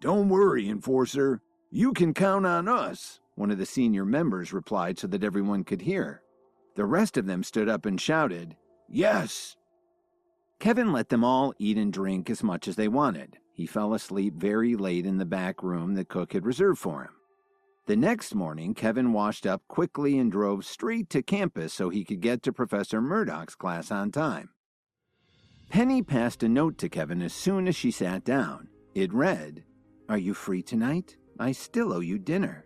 "Don't worry, Enforcer. You can count on us," one of the senior members replied so that everyone could hear. The rest of them stood up and shouted, "Yes!" Kevin let them all eat and drink as much as they wanted. He fell asleep very late in the back room that Cook had reserved for him. The next morning, Kevin washed up quickly and drove straight to campus so he could get to Professor Murdoch's class on time. Penny passed a note to Kevin as soon as she sat down. It read, "Are you free tonight? I still owe you dinner."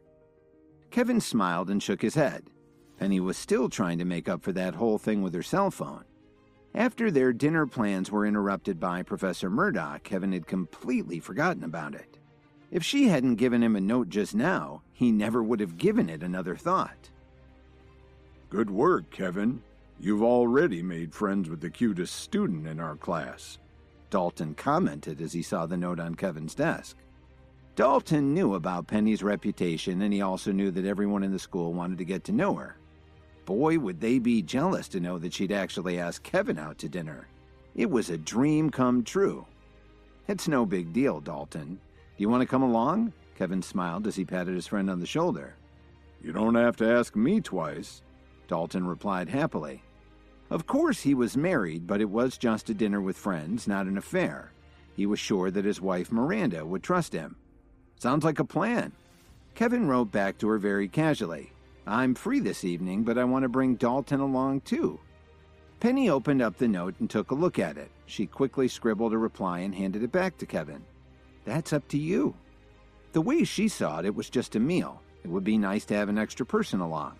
Kevin smiled and shook his head. Penny was still trying to make up for that whole thing with her cell phone. After their dinner plans were interrupted by Professor Murdoch, Kevin had completely forgotten about it. If she hadn't given him a note just now, he never would have given it another thought. "Good work, Kevin. You've already made friends with the cutest student in our class," Dalton commented as he saw the note on Kevin's desk. Dalton knew about Penny's reputation, and he also knew that everyone in the school wanted to get to know her. Boy, would they be jealous to know that she'd actually asked Kevin out to dinner. It was a dream come true. "It's no big deal, Dalton. Do you want to come along?" Kevin smiled as he patted his friend on the shoulder. "You don't have to ask me twice," Dalton replied happily. Of course he was married, but it was just a dinner with friends, not an affair. He was sure that his wife Miranda would trust him. "Sounds like a plan." Kevin wrote back to her very casually, "I'm free this evening, but I want to bring Dalton along too." Penny opened up the note and took a look at it. She quickly scribbled a reply and handed it back to Kevin. "That's up to you." The way she saw it, it was just a meal. It would be nice to have an extra person along.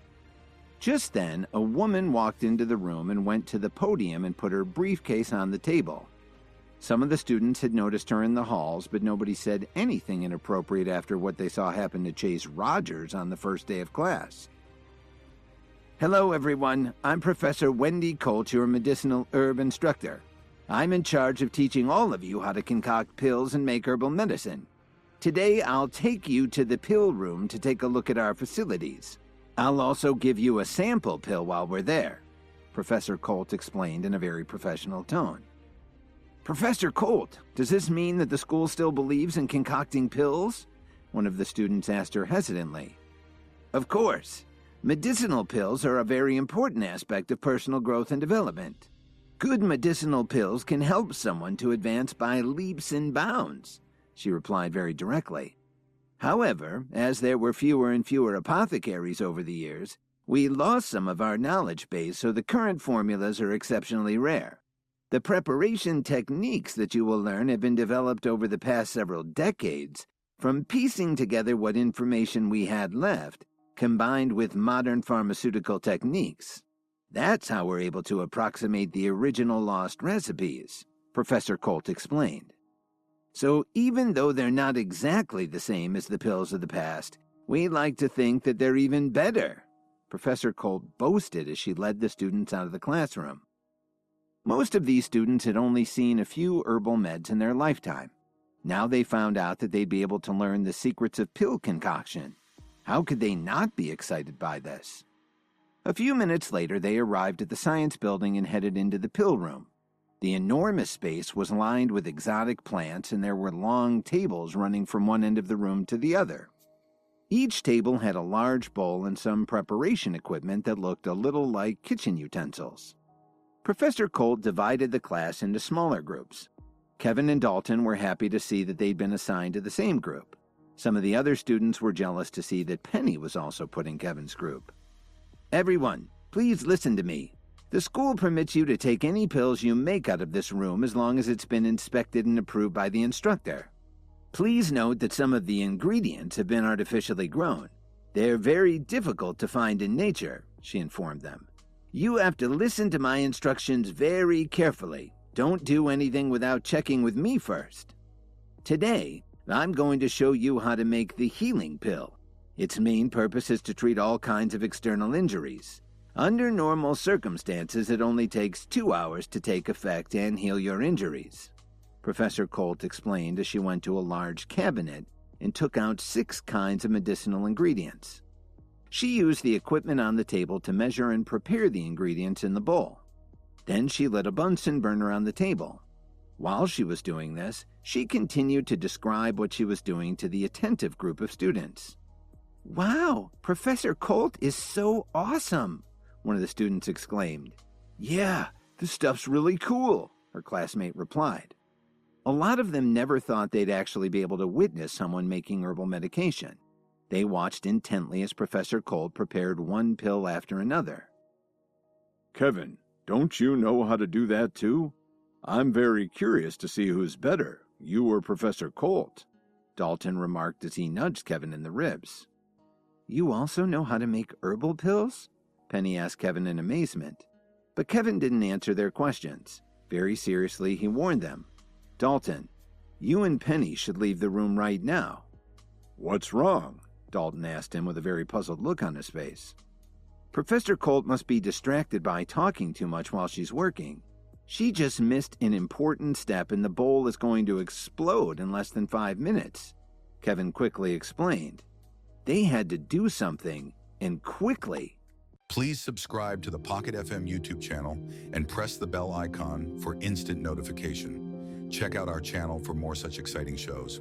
Just then, a woman walked into the room and went to the podium and put her briefcase on the table. Some of the students had noticed her in the halls, but nobody said anything inappropriate after what they saw happen to Chase Rogers on the first day of class. "Hello, everyone. I'm Professor Wendy Colt, your medicinal herb instructor. I'm in charge of teaching all of you how to concoct pills and make herbal medicine. Today, I'll take you to the pill room to take a look at our facilities. I'll also give you a sample pill while we're there," Professor Colt explained in a very professional tone. "Professor Colt, does this mean that the school still believes in concocting pills?" one of the students asked her hesitantly. "Of course. Medicinal pills are a very important aspect of personal growth and development. Good medicinal pills can help someone to advance by leaps and bounds," she replied very directly. "However, as there were fewer and fewer apothecaries over the years, we lost some of our knowledge base, so the current formulas are exceptionally rare. The preparation techniques that you will learn have been developed over the past several decades, from piecing together what information we had left, combined with modern pharmaceutical techniques. That's how we're able to approximate the original lost recipes," Professor Colt explained. "So even though they're not exactly the same as the pills of the past, we like to think that they're even better," Professor Colt boasted as she led the students out of the classroom. Most of these students had only seen a few herbal meds in their lifetime. Now they found out that they'd be able to learn the secrets of pill concoction. How could they not be excited by this? A few minutes later, they arrived at the science building and headed into the pill room. The enormous space was lined with exotic plants, and there were long tables running from one end of the room to the other. Each table had a large bowl and some preparation equipment that looked a little like kitchen utensils. Professor Colt divided the class into smaller groups. Kevin and Dalton were happy to see that they'd been assigned to the same group. Some of the other students were jealous to see that Penny was also put in Kevin's group. "Everyone, please listen to me. The school permits you to take any pills you make out of this room as long as it's been inspected and approved by the instructor. Please note that some of the ingredients have been artificially grown. They're very difficult to find in nature," she informed them. "You have to listen to my instructions very carefully. Don't do anything without checking with me first. Today, I'm going to show you how to make the healing pill. Its main purpose is to treat all kinds of external injuries. Under normal circumstances, it only takes 2 hours to take effect and heal your injuries," Professor Colt explained as she went to a large cabinet and took out 6 kinds of medicinal ingredients. She used the equipment on the table to measure and prepare the ingredients in the bowl. Then she lit a Bunsen burner on the table. While she was doing this, she continued to describe what she was doing to the attentive group of students. "Wow, Professor Colt is so awesome," one of the students exclaimed. "Yeah, this stuff's really cool," her classmate replied. A lot of them never thought they'd actually be able to witness someone making herbal medication. They watched intently as Professor Colt prepared one pill after another. "Kevin, don't you know how to do that too? I'm very curious to see who's better, you or Professor Colt," Dalton remarked as he nudged Kevin in the ribs. "You also know how to make herbal pills?" Penny asked Kevin in amazement. But Kevin didn't answer their questions. Very seriously, he warned them. "Dalton, you and Penny should leave the room right now." "What's wrong?" Dalton asked him with a very puzzled look on his face. "Professor Colt must be distracted by talking too much while she's working. She just missed an important step and the bowl is going to explode in less than 5 minutes," Kevin quickly explained. They had to do something, and quickly. Please subscribe to the Pocket FM YouTube channel and press the bell icon for instant notification. Check out our channel for more such exciting shows.